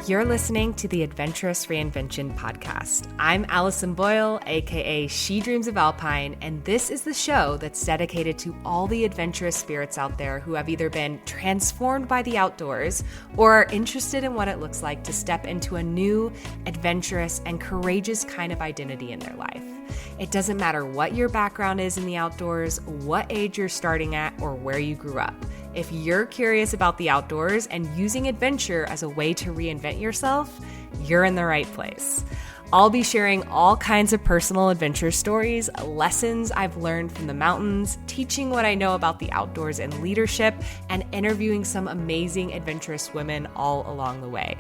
You're listening to the Adventurous Reinvention podcast. I'm Allison Boyle, aka She Dreams of Alpine, and this is the show that's dedicated to all the adventurous spirits out there who have either been transformed by the outdoors or are interested in what it looks like to step into a new, adventurous, and courageous kind of identity in their life. It doesn't matter what your background is in the outdoors, what age you're starting at, or where you grew up. If you're curious about the outdoors and using adventure as a way to reinvent yourself, you're in the right place. I'll be sharing all kinds of personal adventure stories, lessons I've learned from the mountains, teaching what I know about the outdoors and leadership, and interviewing some amazing adventurous women all along the way.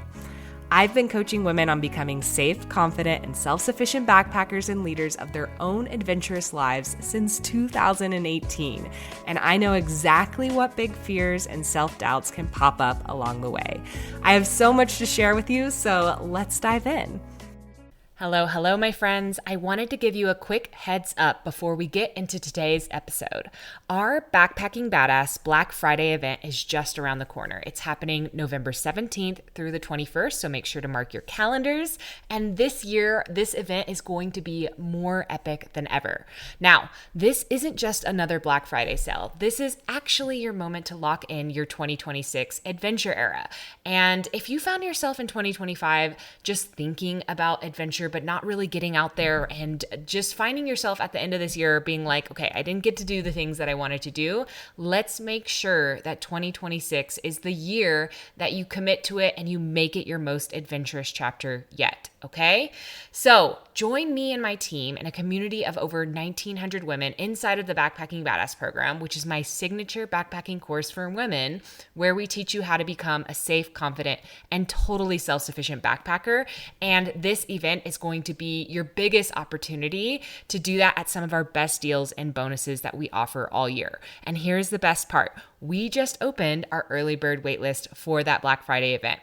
I've been coaching women on becoming safe, confident, and self-sufficient backpackers and leaders of their own adventurous lives since 2018, and I know exactly what big fears and self-doubts can pop up along the way. I have so much to share with you, so let's dive in. Hello, my friends. I wanted to give you a quick heads up before we get into today's episode. Our Backpacking Badass Black Friday event is just around the corner. It's happening November 17th through the 21st, so make sure to mark your calendars. And this year, this event is going to be more epic than ever. Now, this isn't just another Black Friday sale. This is actually your moment to lock in your 2026 adventure era. And if you found yourself in 2025 just thinking about adventure, but not really getting out there and just finding yourself at the end of this year being like, okay, I didn't get to do the things that I wanted to do. Let's make sure that 2026 is the year that you commit to it and you make it your most adventurous chapter yet. Okay? So join me and my team in a community of over 1,900 women inside of the Backpacking Badass program, which is my signature backpacking course for women, where we teach you how to become a safe, confident, and totally self-sufficient backpacker. And this event is going to be your biggest opportunity to do that at some of our best deals and bonuses that we offer all year. And here's the best part. We just opened our early bird waitlist for that Black Friday event.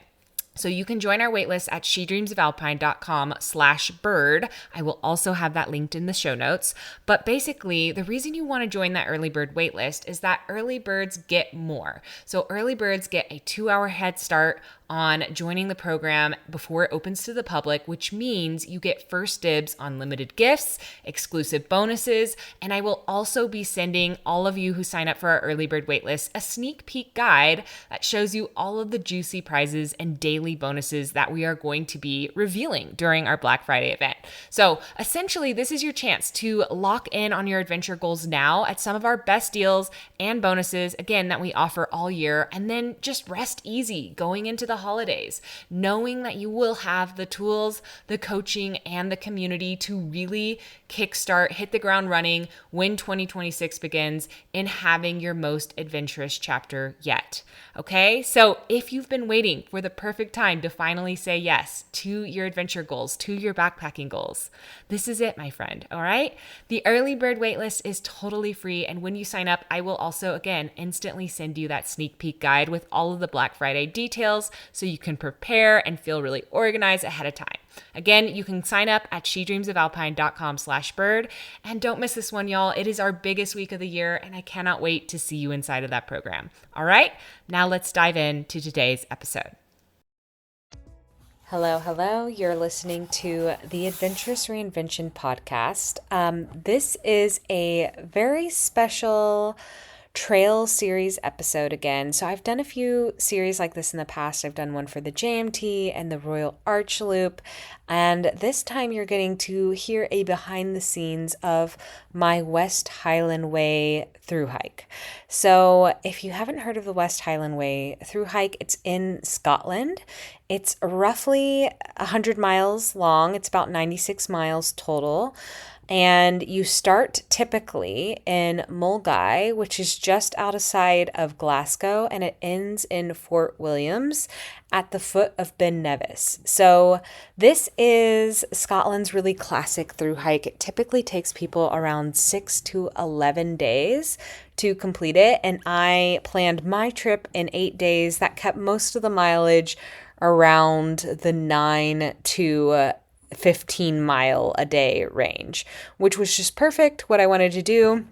So you can join our waitlist at shedreamsofalpine.com/bird. I will also have that linked in the show notes. But basically, the reason you want to join that early bird waitlist is that early birds get more. So early birds get a 2-hour head start on joining the program before it opens to the public, which means you get first dibs on limited gifts, exclusive bonuses, and I will also be sending all of you who sign up for our early bird waitlist a sneak peek guide that shows you all of the juicy prizes and daily bonuses that we are going to be revealing during our Black Friday event. So essentially, this is your chance to lock in on your adventure goals now at some of our best deals and bonuses, again, that we offer all year, and then just rest easy going into the holidays, knowing that you will have the tools, the coaching, and the community to really kickstart, hit the ground running when 2026 begins in having your most adventurous chapter yet. Okay, so if you've been waiting for the perfect time to finally say yes to your adventure goals, to your backpacking goals, this is it, my friend. All right, the early bird waitlist is totally free, and when you sign up, I will also again instantly send you that sneak peek guide with all of the Black Friday details so you can prepare and feel really organized ahead of time. Again, you can sign up at shedreamsofalpine.com/bird, and don't miss this one, y'all. It is our biggest week of the year, and I cannot wait to see you inside of that program. All right, now let's dive into today's episode. Hello. You're listening to the Adventurous Reinvention podcast. This is a very special trail series episode again. So I've done a few series like this in the past. I've done one for the JMT and the Royal Arch Loop. And this time you're getting to hear a behind the scenes of my West Highland Way through hike. So if you haven't heard of the West Highland Way through hike, it's in Scotland. It's roughly 100 miles long. It's about 96 miles total. And you start typically in Milngavie, which is just outside of Glasgow, and it ends in Fort Williams at the foot of Ben Nevis. So this is Scotland's really classic through hike. It typically takes people around 6 to 11 days to complete it. And I planned my trip in 8 days. That kept most of the mileage around the 9 to 15 mile a day range, which was just perfect what I wanted to do.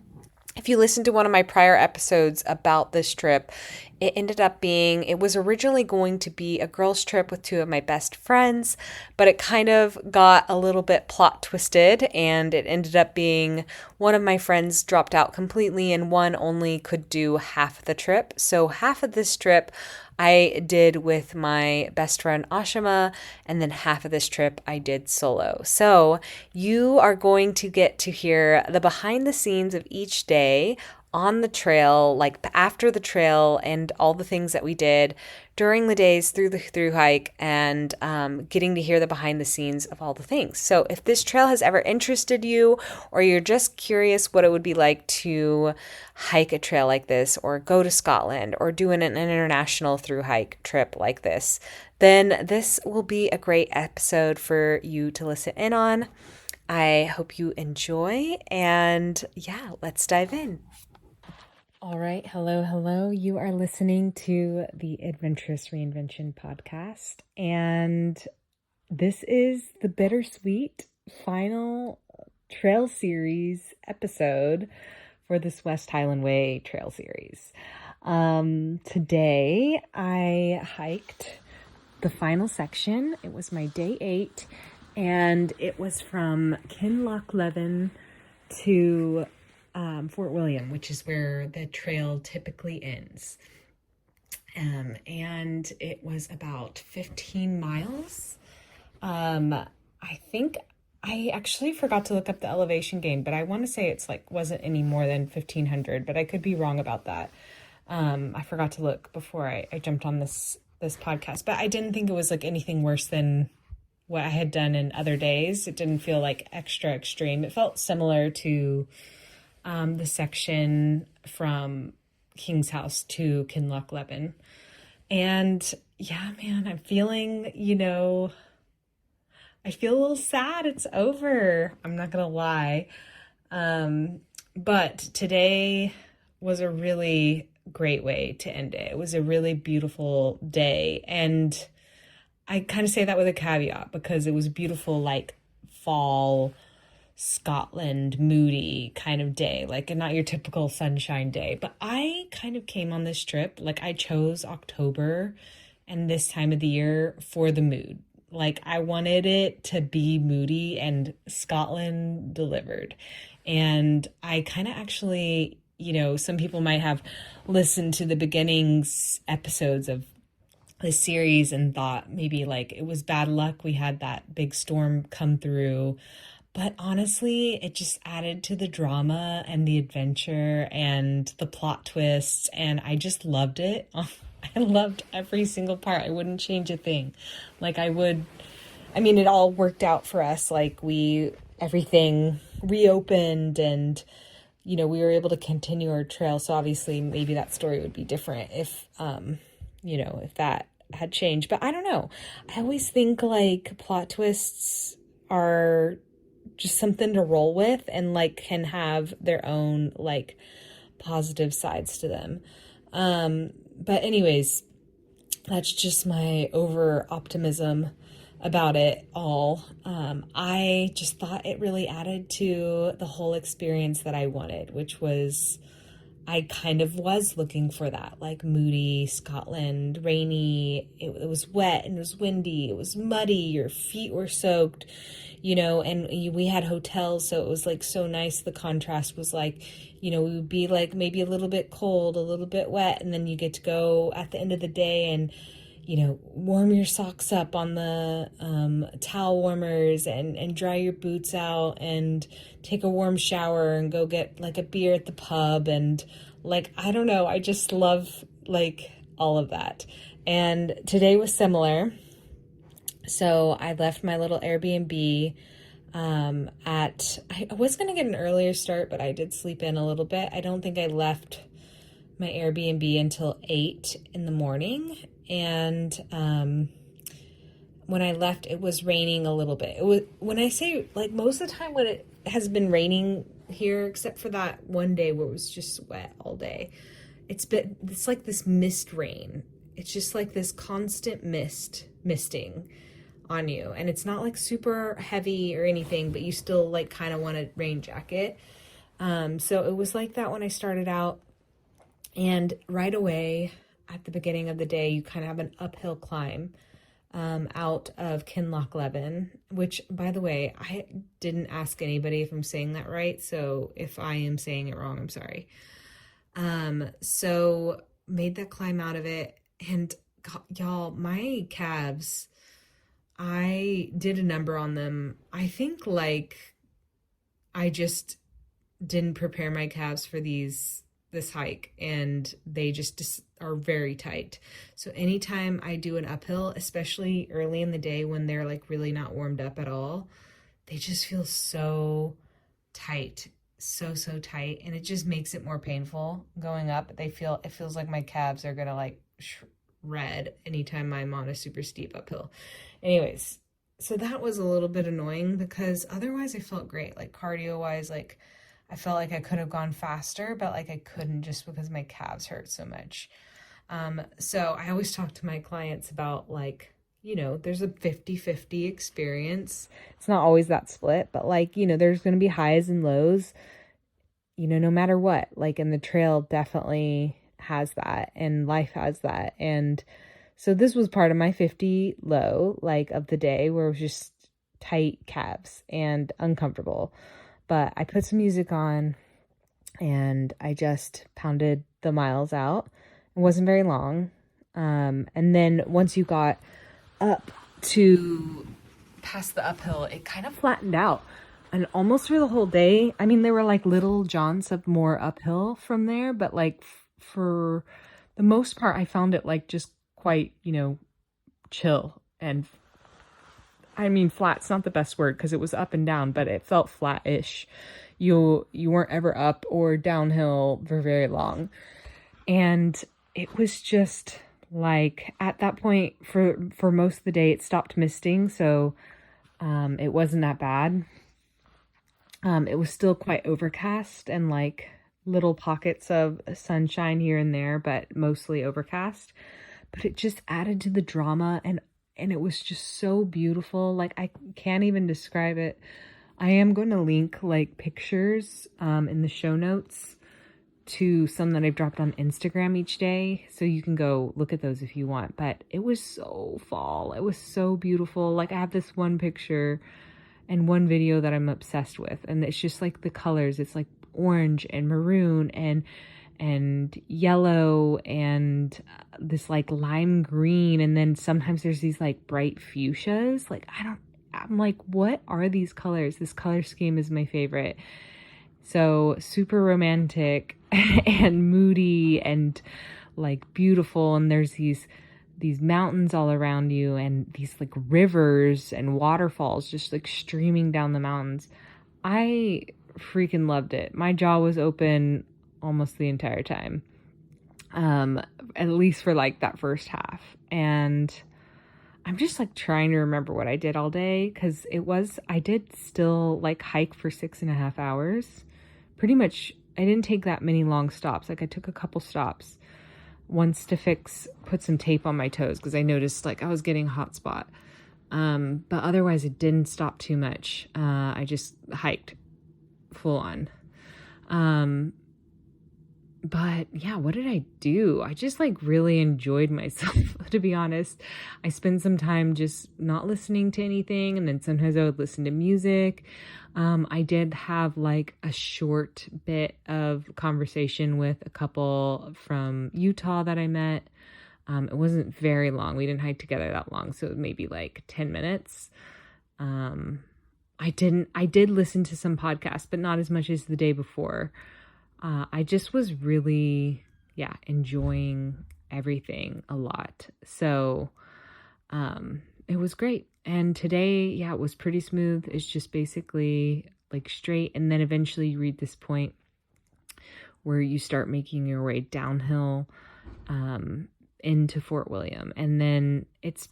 If you listened to one of my prior episodes about this trip, it was originally going to be a girls' trip with two of my best friends, but it kind of got a little bit plot twisted, and it ended up being one of my friends dropped out completely and one only could do half the trip. So half of this trip I did with my best friend Ashima, and then half of this trip I did solo. So you are going to get to hear the behind the scenes of each day on the trail, like after the trail, and all the things that we did during the days through the through hike, and getting to hear the behind the scenes of all the things. So if this trail has ever interested you, or you're just curious what it would be like to hike a trail like this, or go to Scotland, or do an international through hike trip like this, then this will be a great episode for you to listen in on. I hope you enjoy, and yeah, let's dive in. All right. Hello. You are listening to the Adventurous Reinvention podcast, and this is the bittersweet final trail series episode for this West Highland Way trail series. Today I hiked the final section. It was my day 8, and it was from Kinlochleven to Fort William, which is where the trail typically ends. And it was about 15 miles. I think I actually forgot to look up the elevation gain, but I want to say it's wasn't any more than 1,500, but I could be wrong about that. I forgot to look before I jumped on this podcast, but I didn't think it was anything worse than what I had done in other days. It didn't feel extra extreme. It felt similar to the section from King's House to Kinlochleven. And yeah, man, I'm feeling, I feel a little sad it's over. I'm not going to lie. But today was a really great way to end it. It was a really beautiful day. And I kind of say that with a caveat because it was beautiful, fall Scotland, Moody kind of day, not your typical sunshine day. But I kind of came on this trip, I chose October and this time of the year for the mood. I wanted it to be moody, and Scotland delivered. And I kind of actually, some people might have listened to the beginnings episodes of this series and thought maybe it was bad luck. We had that big storm come through. But honestly, it just added to the drama and the adventure and the plot twists. And I just loved it. I loved every single part. I wouldn't change a thing. It all worked out for us. Everything reopened and, we were able to continue our trail. So obviously maybe that story would be different if that had changed. But I don't know. I always think plot twists are just something to roll with and can have their own positive sides to them. But anyways, that's just my over optimism about it all. I just thought it really added to the whole experience that I wanted, which was, I kind of was looking for that, moody, Scotland, rainy. It was wet and it was windy. It was muddy. Your feet were soaked, and we had hotels. So it was so nice. The contrast was we would be maybe a little bit cold, a little bit wet. And then you get to go at the end of the day and, warm your socks up on the towel warmers and dry your boots out and take a warm shower and go get a beer at the pub. And I don't know, I just love all of that. And today was similar. So I left my little Airbnb I was going to get an earlier start, but I did sleep in a little bit. I don't think I left my Airbnb until 8 in the morning. And when I left, it was raining a little bit. It was, when I say most of the time when it has been raining here, except for that one day where it was just wet all day, it's this mist rain. It's just this constant misting on you. And it's not super heavy or anything, but you still kind of want a rain jacket. So it was like that when I started out. And right away at the beginning of the day, you kind of have an uphill climb out of Kinlochleven, which, by the way, I didn't ask anybody if I'm saying that right. So if I am saying it wrong, I'm sorry. So made that climb out of it. And y'all, my calves, I did a number on them. I think like I just didn't prepare my calves for this hike, and they just are very tight. So anytime I do an uphill, especially early in the day when they're like really not warmed up at all, they just feel so tight, so tight, and it just makes it more painful going up. It feels like my calves are gonna like shred anytime I'm on a super steep uphill. Anyways, so that was a little bit annoying because otherwise I felt great, like cardio wise. Like I felt like I could have gone faster, but like I couldn't just because my calves hurt so much. So I always talk to my clients about like, you know, there's a 50-50 experience. It's not always that split, but like, you know, there's going to be highs and lows, you know, no matter what. Like, and the trail definitely has that, and life has that. And so this was part of my 50 low, like of the day, where it was just tight calves and uncomfortable. But I put some music on and I just pounded the miles out. It wasn't very long. And then once you got up to past the uphill, it kind of flattened out. And almost for the whole day, I mean, there were like little jaunts of more uphill from there, but like for the most part, I found it like just quite, you know, chill. And I mean, flat's not the best word because it was up and down, but it felt flat-ish. You weren't ever up or downhill for very long. And it was just like at that point for most of the day, it stopped misting. So it wasn't that bad. It was still quite overcast and like little pockets of sunshine here and there, but mostly overcast. But it just added to the drama, and it was just so beautiful. Like I can't even describe it. I am going to link like pictures in the show notes to some that I've dropped on Instagram each day, so you can go look at those if you want. But it was so fall. It was so beautiful. Like I have this one picture and one video that I'm obsessed with, and it's just like the colors. It's like orange and maroon and yellow and this like lime green, and then sometimes there's these like bright fuchsias. Like I'm like, what are these colors? This color scheme is my favorite. So super romantic and moody and like beautiful, and there's these mountains all around you and these like rivers and waterfalls just like streaming down the mountains. I freaking loved it. My jaw was open almost the entire time, at least for like that first half. And I'm just like trying to remember what I did all day, because I did still like hike for 6.5 hours. Pretty much, I didn't take that many long stops. Like I took a couple stops once to put some tape on my toes because I noticed like I was getting a hot spot. But otherwise it didn't stop too much. I just hiked full on. But yeah, what did I do? I just like really enjoyed myself, to be honest. I spent some time just not listening to anything, and then sometimes I would listen to music. I did have like a short bit of conversation with a couple from Utah that I met. It wasn't very long. We didn't hike together that long, so maybe like 10 minutes. I did listen to some podcasts, but not as much as the day before. I just was really, enjoying everything a lot. So, it was great. And today, it was pretty smooth. It's just basically like straight. And then eventually you reach this point where you start making your way downhill, into Fort William. And then it's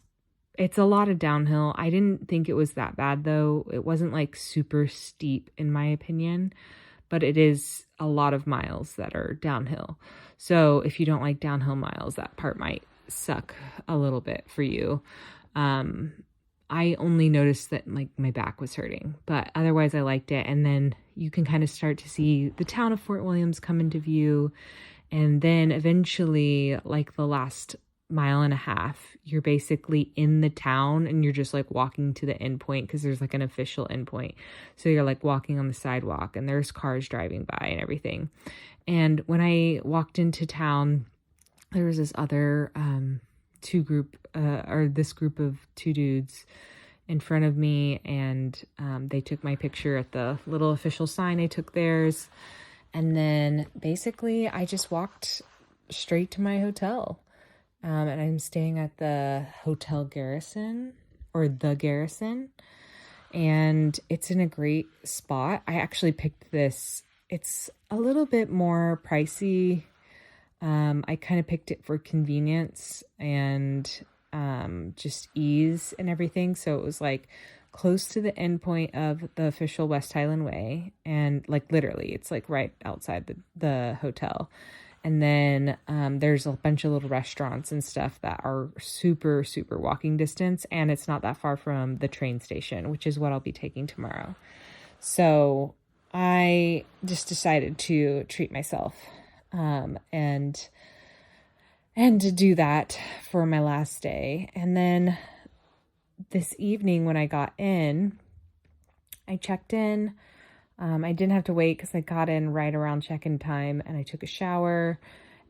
a lot of downhill. I didn't think it was that bad though. It wasn't like super steep in my opinion, but it is a lot of miles that are downhill. So if you don't like downhill miles, that part might suck a little bit for you. I only noticed that like my back was hurting, but otherwise I liked it. And then you can kind of start to see the town of Fort Williams come into view. And then eventually, like the last mile and a half, you're basically in the town and you're just like walking to the endpoint because there's like an official endpoint. So you're like walking on the sidewalk and there's cars driving by and everything. And when I walked into town, there was this other this group of two dudes in front of me, and they took my picture at the little official sign. I took theirs, and then basically I just walked straight to my hotel, and I'm staying at the Hotel Garrison, or the Garrison, and it's in a great spot. I actually picked this. It's a little bit more pricey. I kind of picked it for convenience and just ease and everything. So it was like close to the end point of the official West Highland Way. And like literally, it's like right outside the hotel. And then there's a bunch of little restaurants and stuff that are super, super walking distance. And it's not that far from the train station, which is what I'll be taking tomorrow. So I just decided to treat myself and to do that for my last day. And then this evening when I got in, I checked in. I didn't have to wait because I got in right around check-in time, and I took a shower.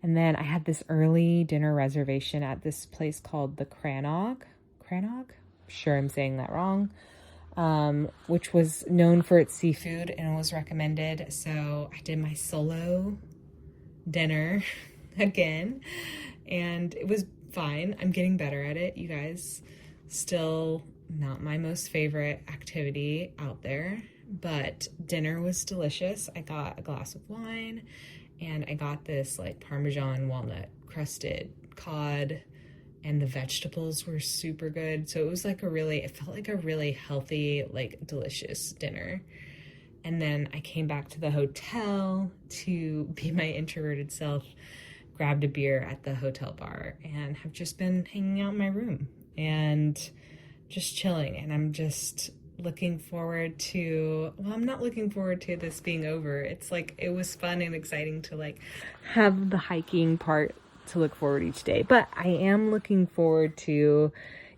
And then I had this early dinner reservation at this place called the Crannog. Sure, I'm saying that wrong. Which was known for its seafood and was recommended. So I did my solo dinner again, and it was fine. I'm getting better at it, you guys. Still not my most favorite activity out there, but dinner was delicious. I got a glass of wine, and I got this like Parmesan walnut crusted cod, and the vegetables were super good. So it was like it felt like a really healthy, like delicious dinner. And then I came back to the hotel to be my introverted self, grabbed a beer at the hotel bar, and have just been hanging out in my room and just chilling. And I'm just looking forward to, I'm not looking forward to this being over. It's like, it was fun and exciting to like have the hiking part to look forward each day. But I am looking forward to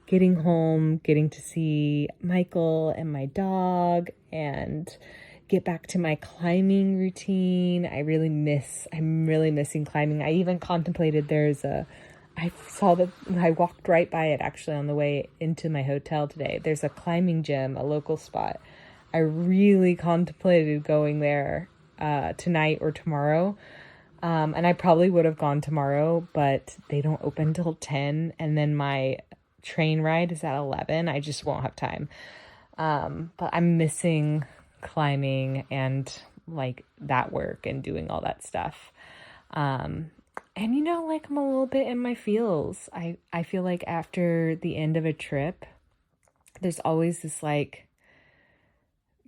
getting home, getting to see Michael and my dog, and get back to my climbing routine. I'm really missing climbing. I even contemplated I walked right by it actually on the way into my hotel today. There's a climbing gym, a local spot. I really contemplated going there tonight or tomorrow. And I probably would have gone tomorrow, but they don't open till 10. And then my train ride is at 11. I just won't have time. But I'm missing climbing and like that work and doing all that stuff. And like I'm a little bit in my feels. I feel like after the end of a trip, there's always this like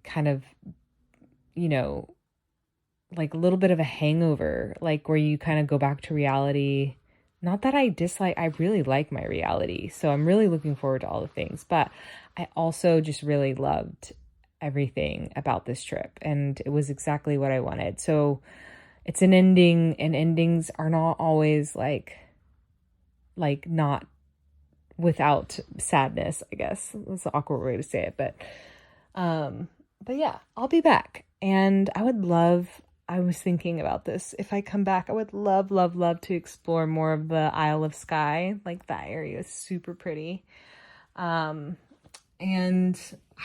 kind of, like a little bit of a hangover, like where you kind of go back to reality. Not that I really like my reality. So I'm really looking forward to all the things, but I also just really loved everything about this trip, and it was exactly what I wanted. So it's an ending, and endings are not always like not without sadness, I guess. That's an awkward way to say it, but yeah, I'll be back. And I was thinking about this. If I come back, I would love, love, love to explore more of the Isle of Skye. Like that area is super pretty. And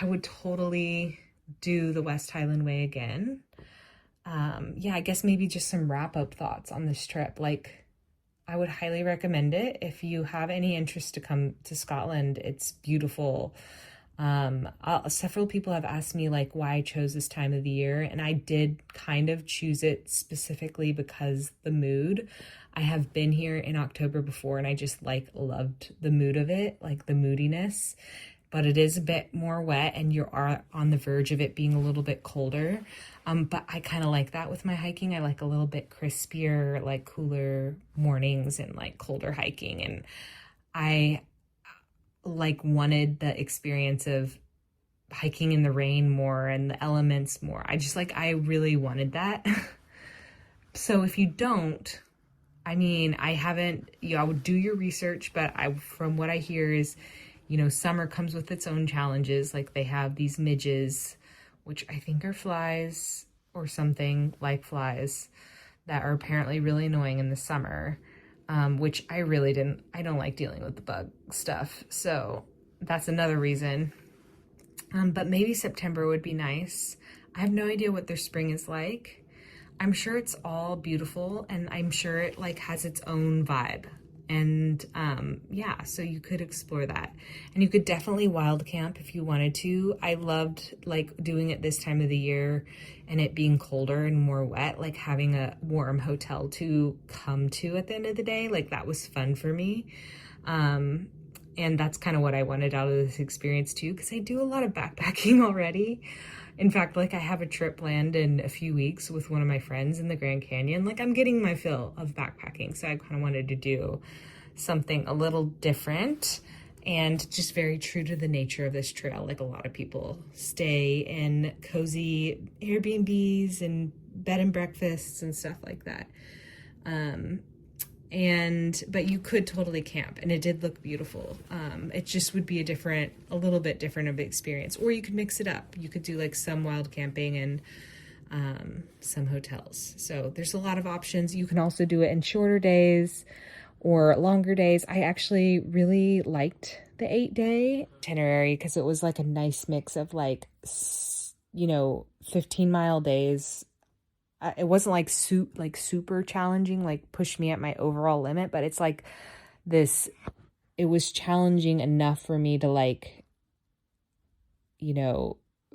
I would totally do the West Highland Way again. I guess maybe just some wrap-up thoughts on this trip. Like, I would highly recommend it if you have any interest to come to Scotland. It's beautiful. Several people have asked me like why I chose this time of the year, and I did kind of choose it specifically because the mood. I have been here in October before, and I just like loved the mood of it, like the moodiness. But it is a bit more wet, and you are on the verge of it being a little bit colder. But I kind of like that with my hiking. I like a little bit crispier, like cooler mornings and like colder hiking. And I like wanted the experience of hiking in the rain more and the elements more. I really wanted that. So if you don't, I mean, I would do your research, but from what I hear is, summer comes with its own challenges. Like they have these midges, which I think are flies or something like flies that are apparently really annoying in the summer, which I don't like dealing with the bug stuff. So that's another reason. But maybe September would be nice. I have no idea what their spring is like. I'm sure it's all beautiful, and I'm sure it like has its own vibe. And yeah, so you could explore that. And you could definitely wild camp if you wanted to. I loved like doing it this time of the year and it being colder and more wet, like having a warm hotel to come to at the end of the day. Like that was fun for me. And that's kind of what I wanted out of this experience too, because I do a lot of backpacking already. In fact, like I have a trip planned in a few weeks with one of my friends in the Grand Canyon. Like I'm getting my fill of backpacking. So I kind of wanted to do something a little different and just very true to the nature of this trail. Like a lot of people stay in cozy Airbnbs and bed and breakfasts and stuff like that. But you could totally camp, and it did look beautiful. It just would be a little bit different of an experience. Or you could mix it up. You could do like some wild camping and some hotels. So there's a lot of options. You can also do it in shorter days or longer days. I actually really liked the 8-day itinerary because it was like a nice mix of 15-mile days. It wasn't like super challenging, like pushed me at my overall limit, but it's like this, it was challenging enough for me to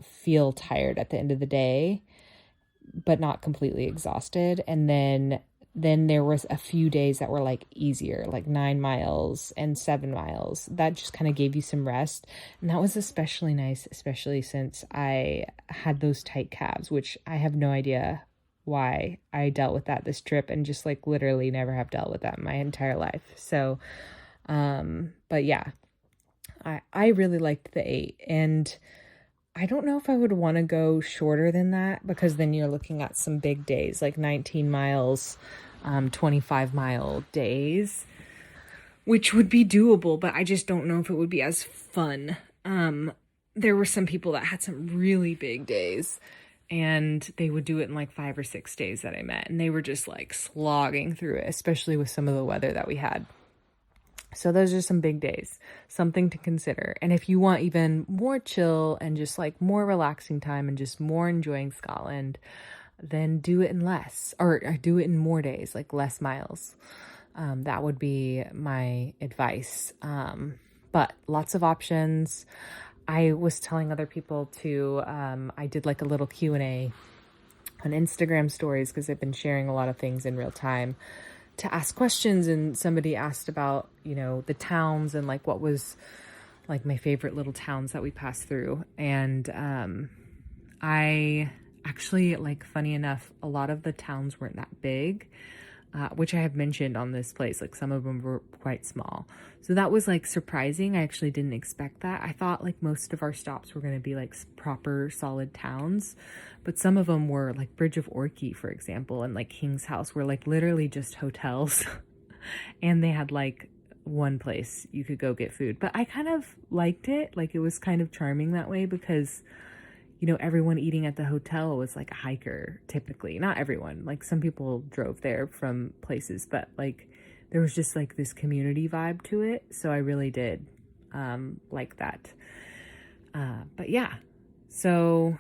feel tired at the end of the day, but not completely exhausted. And then there was a few days that were like easier, like 9 miles and 7 miles. That just kind of gave you some rest. And that was especially nice, especially since I had those tight calves, which I have no idea why I dealt with that this trip, and just like literally never have dealt with that in my entire life. So, but yeah, I really liked the 8, and I don't know if I would want to go shorter than that, because then you're looking at some big days, like 19 miles, 25-mile days, which would be doable, but I just don't know if it would be as fun. There were some people that had some really big days, and they would do it in like 5 or 6 days that I met. And they were just like slogging through it, especially with some of the weather that we had. So those are some big days, something to consider. And if you want even more chill and just like more relaxing time and just more enjoying Scotland, then do it in less, or do it in more days, like less miles. That would be my advice. But lots of options. I was telling other people to, I did like a little Q&A on Instagram stories, because I've been sharing a lot of things in real time, to ask questions. And somebody asked about, the towns and like what was like my favorite little towns that we passed through. And I actually, like, funny enough, a lot of the towns weren't that big. Which I have mentioned on this place, like some of them were quite small. So that was like surprising. I actually didn't expect that. I thought like most of our stops were going to be like proper solid towns, but some of them were like Bridge of Orkney, for example, and like King's House were like literally just hotels and they had like one place you could go get food. But I kind of liked it. Like it was kind of charming that way, because everyone eating at the hotel was like a hiker, typically. Not everyone. Like some people drove there from places, but like there was just like this community vibe to it. So I really did like that. But yeah, so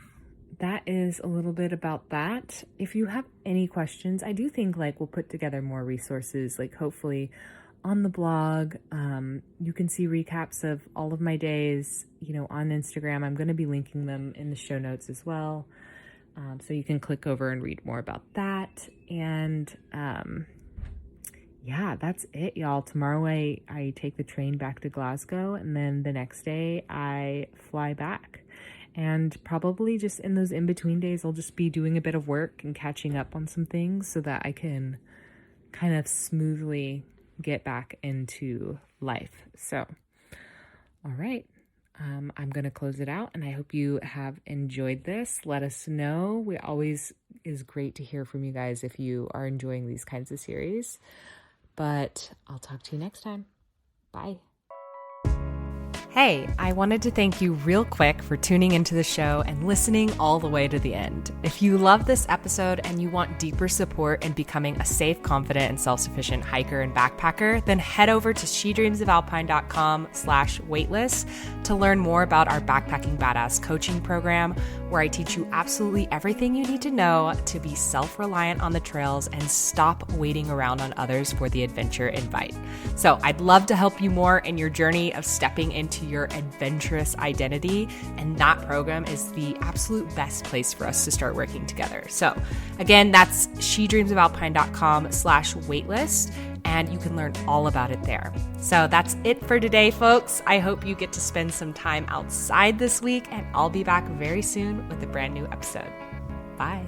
that is a little bit about that. If you have any questions, I do think like we'll put together more resources, like hopefully on the blog. You can see recaps of all of my days, on Instagram. I'm going to be linking them in the show notes as well. So you can click over and read more about that. And, yeah, that's it, y'all. Tomorrow I take the train back to Glasgow, and then the next day I fly back. And probably just in those in-between days, I'll just be doing a bit of work and catching up on some things so that I can kind of smoothly get back into life. So All right. I'm going to close it out, and I hope you have enjoyed this. Let us know. We always is great to hear from you guys if you are enjoying these kinds of series. But I'll talk to you next time. Bye. Hey, I wanted to thank you real quick for tuning into the show and listening all the way to the end. If you love this episode and you want deeper support in becoming a safe, confident, and self-sufficient hiker and backpacker, then head over to shedreamsofalpine.com/waitlist to learn more about our Backpacking Badass coaching program, where I teach you absolutely everything you need to know to be self-reliant on the trails and stop waiting around on others for the adventure invite. So I'd love to help you more in your journey of stepping into your adventurous identity, and that program is the absolute best place for us to start working together. So again, that's shedreamsofalpine.com/waitlist, and you can learn all about it there. So that's it for today, folks. I hope you get to spend some time outside this week, and I'll be back very soon with a brand new episode. Bye.